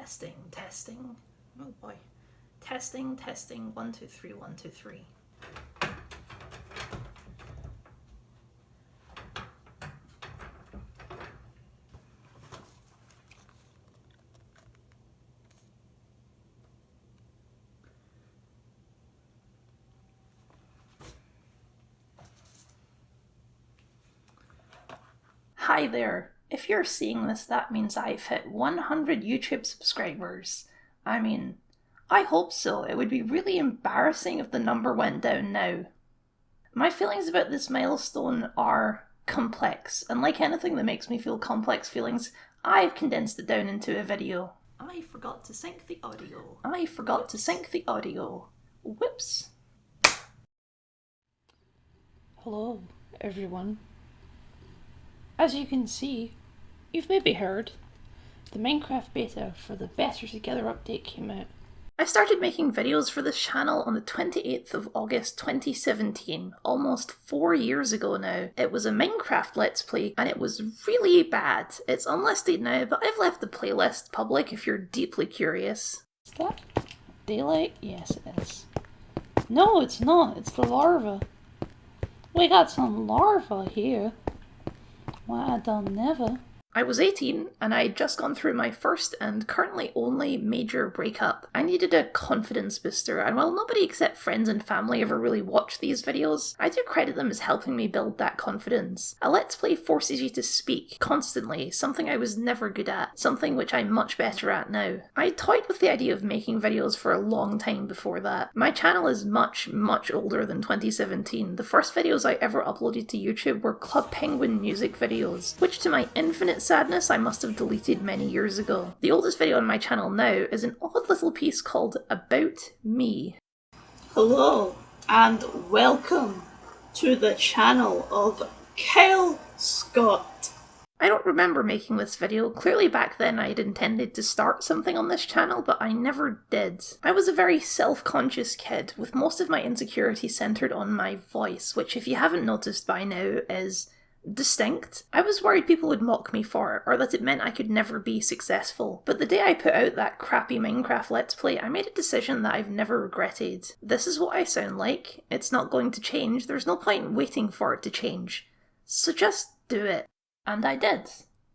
Testing. Oh boy. Testing. 1, 2, 3, 1, 2, 3. Hi there. If you're seeing this, that means I've hit 100 YouTube subscribers. I mean, I hope so. It would be really embarrassing if the number went down now. My feelings about this milestone are complex, and like anything that makes me feel complex feelings, I've condensed it down into a video. I forgot to sync the audio. Whoops. Hello, everyone. As you can see, you've maybe heard, the Minecraft beta for the Better Together update came out. I started making videos for this channel on the 28th of August 2017, almost 4 years ago now. It was a Minecraft Let's Play, and it was really bad. It's unlisted now, but I've left the playlist public if you're deeply curious. Is that daylight? Yes, it is. No, it's not. It's the larva. We got some larva here. Why, I don't never. I was 18 and I'd just gone through my first and currently only major breakup. I needed a confidence booster, and while nobody except friends and family ever really watch these videos, I do credit them as helping me build that confidence. A Let's Play forces you to speak constantly, something I was never good at, something which I'm much better at now. I toyed with the idea of making videos for a long time before that. My channel is much older than 2017. The first videos I ever uploaded to YouTube were Club Penguin music videos, which to my infinite sadness I must have deleted many years ago. The oldest video on my channel now is an odd little piece called About Me. Hello and welcome to the channel of Kyle Scott. I don't remember making this video. Clearly back then I'd intended to start something on this channel, but I never did. I was a very self-conscious kid, with most of my insecurity centred on my voice, which if you haven't noticed by now is distinct. I was worried people would mock me for it, or that it meant I could never be successful. But the day I put out that crappy Minecraft Let's Play, I made a decision that I've never regretted. This is what I sound like. It's not going to change. There's no point waiting for it to change. So just do it. And I did.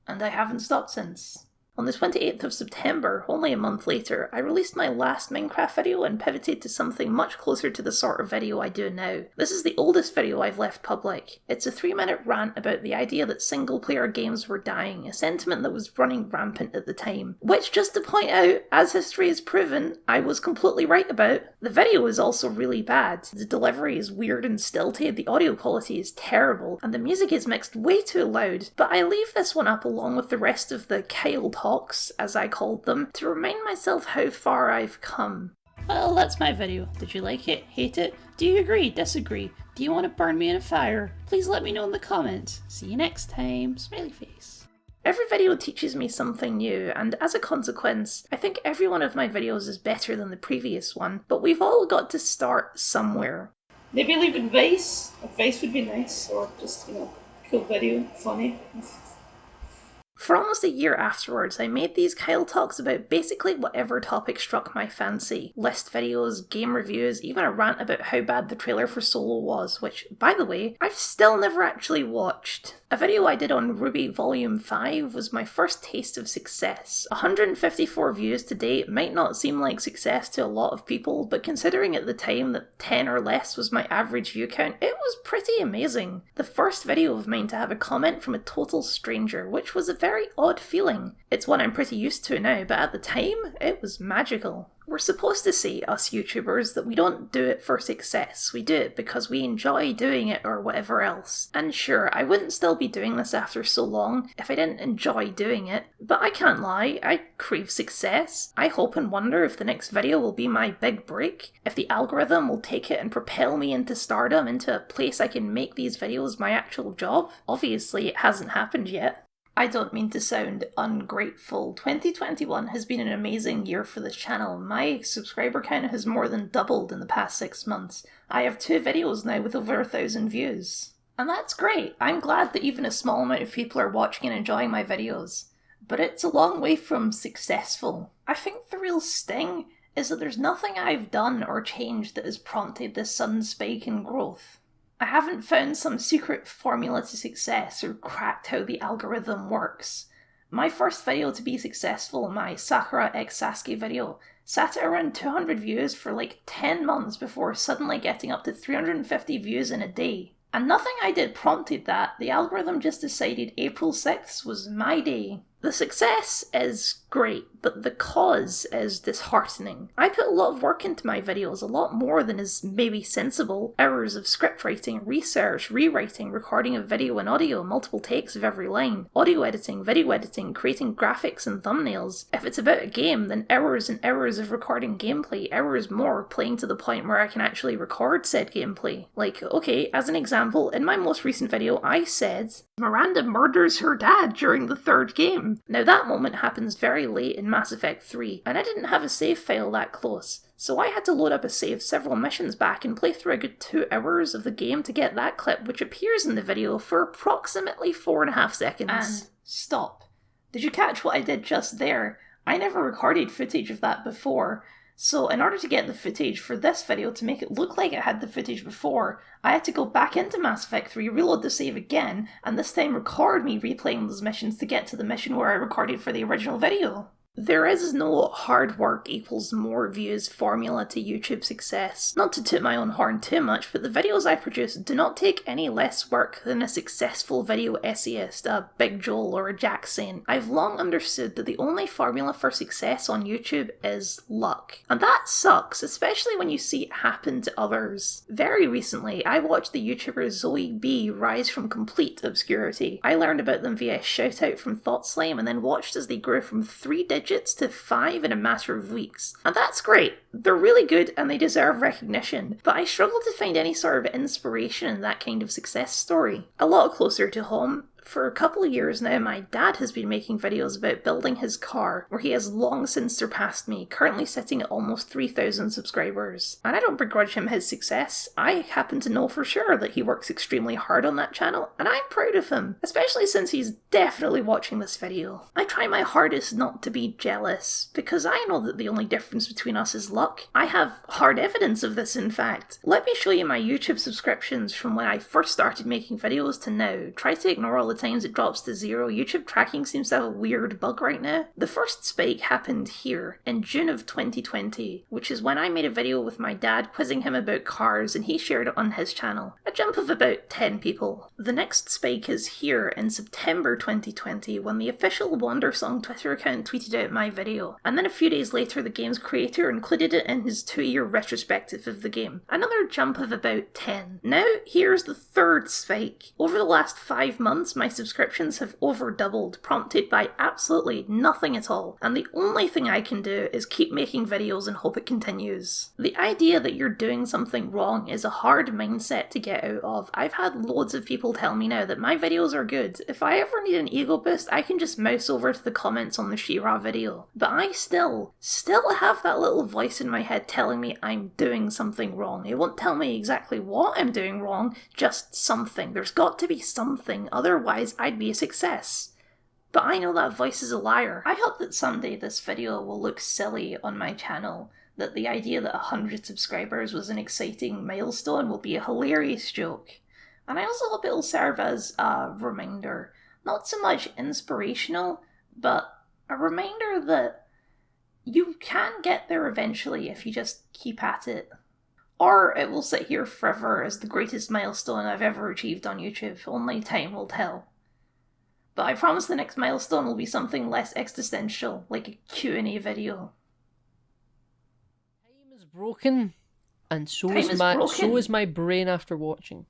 And I haven't stopped since. On the 28th of September, only a month later, I released my last Minecraft video and pivoted to something much closer to the sort of video I do now. This is the oldest video I've left public. It's a 3-minute rant about the idea that single-player games were dying, a sentiment that was running rampant at the time. Which, just to point out, as history has proven, I was completely right about. The video is also really bad. The delivery is weird and stilted, the audio quality is terrible, and the music is mixed way too loud. But I leave this one up along with the rest of the Kyle Talks, as I called them, to remind myself how far I've come. Well, that's my video. Did you like it? Hate it? Do you agree? Disagree? Do you want to burn me in a fire? Please let me know in the comments. See you next time. Smiley face. Every video teaches me something new, and as a consequence, I think every one of my videos is better than the previous one, but we've all got to start somewhere. Maybe leave advice. Advice would be nice, or just, cool video, funny. For almost a year afterwards, I made these Kyle Talks about basically whatever topic struck my fancy. List videos, game reviews, even a rant about how bad the trailer for Solo was, which, by the way, I've still never actually watched. A video I did on Ruby Volume 5 was my first taste of success. 154 views to date might not seem like success to a lot of people, but considering at the time that 10 or less was my average view count, it was pretty amazing. The first video of mine to have a comment from a total stranger, which was a very odd feeling. It's one I'm pretty used to now, but at the time, it was magical. We're supposed to say, us YouTubers, that we don't do it for success. We do it because we enjoy doing it or whatever else. And sure, I wouldn't still be doing this after so long if I didn't enjoy doing it. But I can't lie, I crave success. I hope and wonder if the next video will be my big break, if the algorithm will take it and propel me into stardom, into a place I can make these videos my actual job. Obviously, it hasn't happened yet. I don't mean to sound ungrateful. 2021 has been an amazing year for this channel. My subscriber count has more than doubled in the past 6 months. I have 2 videos now with over 1,000 views. And that's great. I'm glad that even a small amount of people are watching and enjoying my videos. But it's a long way from successful. I think the real sting is that there's nothing I've done or changed that has prompted this sudden spike in growth. I haven't found some secret formula to success or cracked how the algorithm works. My first video to be successful, my Sakura x Sasuke video, sat at around 200 views for like 10 months before suddenly getting up to 350 views in a day. And nothing I did prompted that, the algorithm just decided April 6th was my day. The success is great, but the cause is disheartening. I put a lot of work into my videos, a lot more than is maybe sensible. Hours of script writing, research, rewriting, recording of video and audio, multiple takes of every line, audio editing, video editing, creating graphics and thumbnails. If it's about a game, then hours and hours of recording gameplay, hours more playing to the point where I can actually record said gameplay. Like, okay, as an example, in my most recent video I said, Miranda murders her dad during the third game. Now that moment happens very late in Mass Effect 3, and I didn't have a save file that close, so I had to load up a save several missions back and play through a good 2 hours of the game to get that clip, which appears in the video for approximately 4.5 seconds. And stop. Did you catch what I did just there? I never recorded footage of that before, so in order to get the footage for this video to make it look like it had the footage before, I had to go back into Mass Effect 3, reload the save again, and this time record me replaying those missions to get to the mission where I recorded for the original video. There is no hard work equals more views formula to YouTube success. Not to toot my own horn too much, but the videos I produce do not take any less work than a successful video essayist, a Big Joel or a Jack Saint. I've long understood that the only formula for success on YouTube is luck. And that sucks, especially when you see it happen to others. Very recently, I watched the YouTuber Zoe B rise from complete obscurity. I learned about them via a shout out from Thought Slime and then watched as they grew from 3 digits to 5 in a matter of weeks. And that's great. They're really good and they deserve recognition, but I struggle to find any sort of inspiration in that kind of success story. A lot closer to home, for a couple of years now, my dad has been making videos about building his car, where he has long since surpassed me, currently sitting at almost 3,000 subscribers. And I don't begrudge him his success. I happen to know for sure that he works extremely hard on that channel, and I'm proud of him, especially since he's definitely watching this video. I try my hardest not to be jealous, because I know that the only difference between us is luck. I have hard evidence of this, in fact. Let me show you my YouTube subscriptions from when I first started making videos to now. Try to ignore all the times it drops to 0. YouTube tracking seems to have a weird bug right now. The first spike happened here in June of 2020, which is when I made a video with my dad quizzing him about cars and he shared it on his channel. A jump of about 10 people. The next spike is here in September 2020 when the official Wandersong Twitter account tweeted out my video, and then a few days later the game's creator included it in his 2-year retrospective of the game. Another jump of about 10. Now here's the third spike. Over the last 5 months my subscriptions have over doubled, prompted by absolutely nothing at all, and the only thing I can do is keep making videos and hope it continues. The idea that you're doing something wrong is a hard mindset to get out of. I've had loads of people tell me now that my videos are good. If I ever need an ego boost, I can just mouse over to the comments on the She-Ra video. But I still have that little voice in my head telling me I'm doing something wrong. It won't tell me exactly what I'm doing wrong, just something. There's got to be something, otherwise I'd be a success. But I know that voice is a liar. I hope that someday this video will look silly on my channel, that the idea that 100 subscribers was an exciting milestone will be a hilarious joke. And I also hope it'll serve as a reminder, not so much inspirational, but a reminder that you can get there eventually if you just keep at it. Or it will sit here forever as the greatest milestone I've ever achieved on YouTube. Only time will tell. But I promise the next milestone will be something less existential, like a Q&A video. Time is broken, and so is my brain after watching.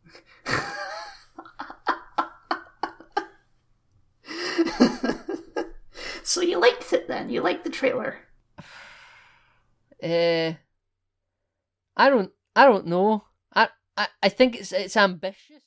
So you liked it then? You liked the trailer? I don't know. I think it's ambitious.